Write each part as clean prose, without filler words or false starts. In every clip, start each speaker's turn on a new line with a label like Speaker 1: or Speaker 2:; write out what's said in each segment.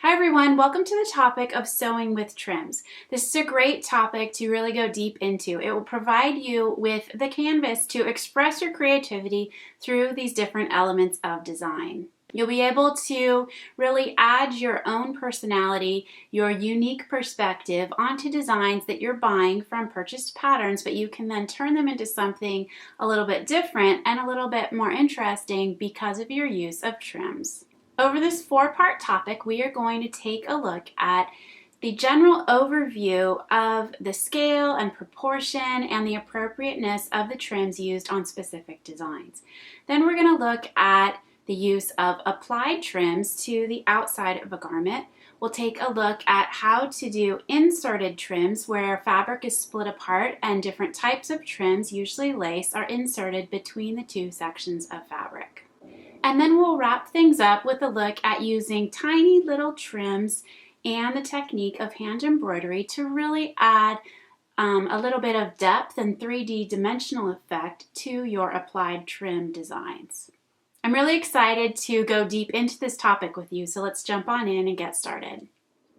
Speaker 1: Hi everyone, welcome to the topic of sewing with trims. This is a great topic to really go deep into. It will provide you with the canvas to express your creativity through these different elements of design. You'll be able to really add your own personality, your unique perspective onto designs that you're buying from purchased patterns, but you can then turn them into something a little bit different and a little bit more interesting because of your use of trims. Over this four-part topic, we are going to take a look at the general overview of the scale and proportion and the appropriateness of the trims used on specific designs. Then we're going to look at the use of applied trims to the outside of a garment. We'll take a look at how to do inserted trims where fabric is split apart and different types of trims, usually lace, are inserted between the two sections of fabric. And then we'll wrap things up with a look at using tiny little trims and the technique of hand embroidery to really add a little bit of depth and 3D dimensional effect to your applied trim designs. I'm really excited to go deep into this topic with you, so let's jump on in and get started.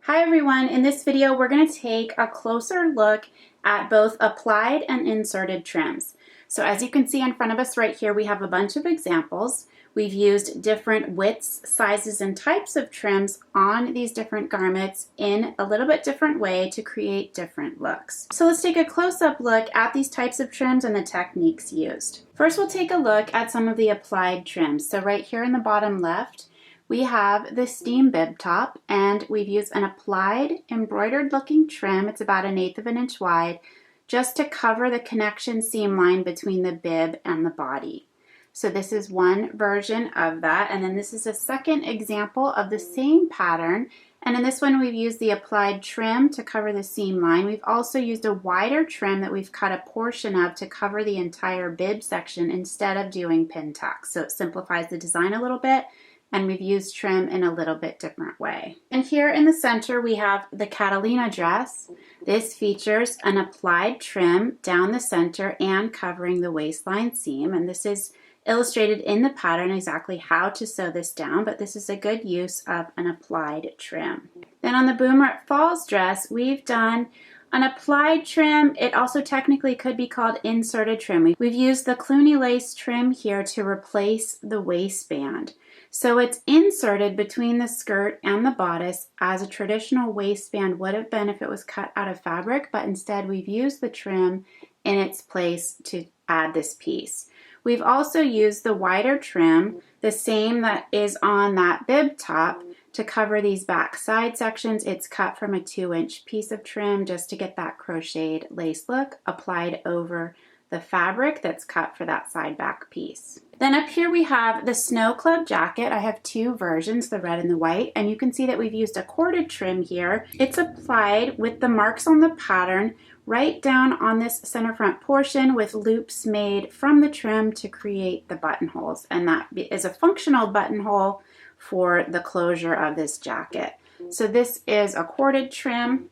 Speaker 1: Hi everyone, in this video we're going to take a closer look at both applied and inserted trims. So as you can see in front of us right here, we have a bunch of examples. We've used different widths, sizes, and types of trims on these different garments in a little bit different way to create different looks. So let's take a close-up look at these types of trims and the techniques used. First, we'll take a look at some of the applied trims. So right here in the bottom left, we have the steam bib top, and we've used an applied embroidered looking trim. It's about 1/8 of an inch wide, just to cover the connection seam line between the bib and the body. So this is one version of that, and then this is a second example of the same pattern, and in this one we've used the applied trim to cover the seam line. We've also used a wider trim that we've cut a portion of to cover the entire bib section instead of doing pin tacks, so it simplifies the design a little bit, and we've used trim in a little bit different way. And here in the center we have the Catalina dress. This features an applied trim down the center and covering the waistline seam, and this is illustrated in the pattern exactly how to sew this down, but this is a good use of an applied trim. Then on the Boomer Falls dress, we've done an applied trim. It also technically could be called inserted trim. We've used the Cluny lace trim here to replace the waistband. So it's inserted between the skirt and the bodice as a traditional waistband would have been if it was cut out of fabric, but instead we've used the trim in its place to add this piece. We've also used the wider trim, the same that is on that bib top, to cover these back side sections. It's cut from a 2-inch piece of trim just to get that crocheted lace look applied over the fabric that's cut for that side back piece. Then up here we have the Snow Club jacket. I have two versions, the red and the white, and you can see that we've used a corded trim here. It's applied with the marks on the pattern right down on this center front portion with loops made from the trim to create the buttonholes, and that is a functional buttonhole for the closure of this jacket. So this is a corded trim,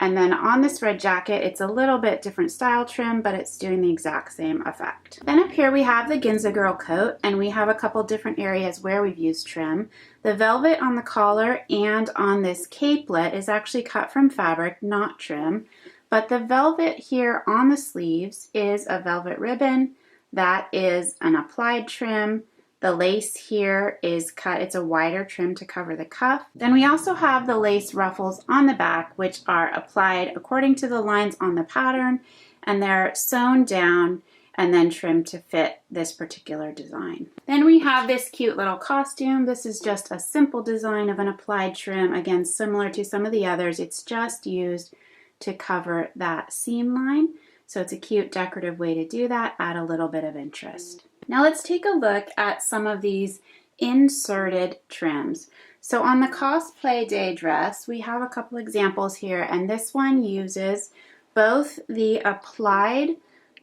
Speaker 1: and then on this red jacket it's a little bit different style trim, but it's doing the exact same effect. Then up here we have the Ginza Girl coat, and we have a couple different areas where we've used trim. The velvet on the collar and on this capelet is actually cut from fabric, not trim. But the velvet here on the sleeves is a velvet ribbon. That is an applied trim. The lace here is cut. It's a wider trim to cover the cuff. Then we also have the lace ruffles on the back, which are applied according to the lines on the pattern, and they're sewn down and then trimmed to fit this particular design. Then we have this cute little costume. This is just a simple design of an applied trim. Again, similar to some of the others, it's just used to cover that seam line. So it's a cute decorative way to do that, add a little bit of interest. Now let's take a look at some of these inserted trims. So on the Cosplay Day dress, we have a couple examples here, and this one uses both the applied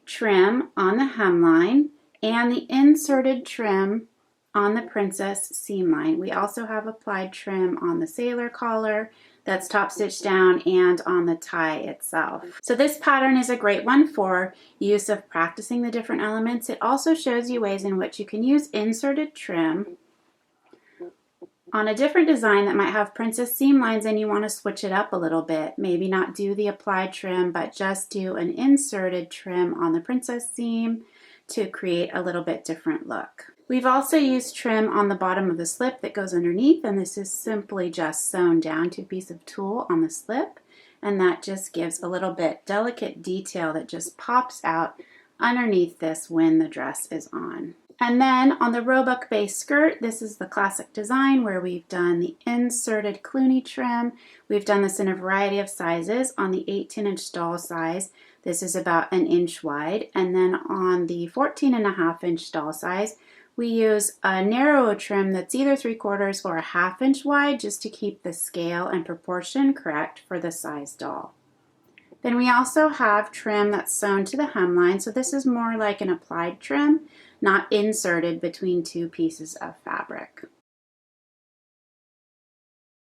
Speaker 1: trim on the hemline and the inserted trim on the princess seam line. We also have applied trim on the sailor collar that's top stitched down and on the tie itself. So this pattern is a great one for use of practicing the different elements. It also shows you ways in which you can use inserted trim On a different design that might have princess seam lines and you want to switch it up a little bit, maybe not do the applied trim, but just do an inserted trim on the princess seam to create a little bit different look. We've also used trim on the bottom of the slip that goes underneath, and this is simply just sewn down to a piece of tulle on the slip, and that just gives a little bit delicate detail that just pops out underneath this when the dress is on. And then on the roebuck base skirt, this is the classic design where we've done the inserted Clooney trim. We've done this in a variety of sizes. On the 18-inch doll size, this is about an inch wide. And then on the 14.5-inch doll size, we use a narrower trim that's either 3/4 or a 1/2 inch wide just to keep the scale and proportion correct for the size doll. Then we also have trim that's sewn to the hemline, so this is more like an applied trim, not inserted between two pieces of fabric.